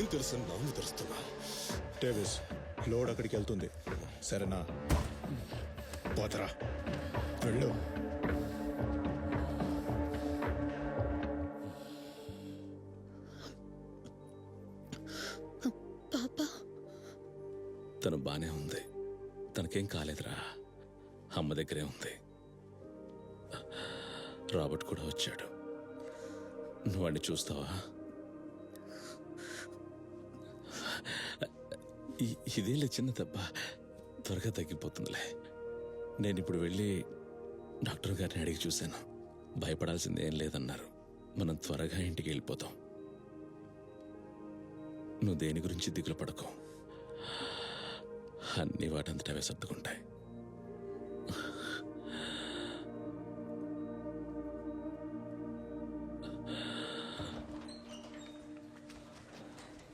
ఏం తెలుసు నాను తెలుస్తున్నా. డేవిస్, లోడ్ అక్కడికి వెళ్తుంది. సరేనా? పోతరా, వెళ్ళు. పాపా తను బానే ఉంది, తనకేం కాలేదురా. అమ్మ దగ్గరే ఉంది. రాబర్ట్ కూడా వచ్చాడు. నువ్వు వాడిని చూస్తావా? ఇదేలే చిన్న దెబ్బ, త్వరగా తగ్గిపోతుందిలే. నేను ఇప్పుడు వెళ్ళి డాక్టర్ గారిని అడిగి చూశాను. భయపడాల్సింది ఏం లేదన్నారు. మనం త్వరగా ఇంటికి వెళ్ళిపోతాం. నువ్వు దేని గురించి దిగులు పడకు, అన్ని వాటంతటా అవే సర్దుకుంటాయి.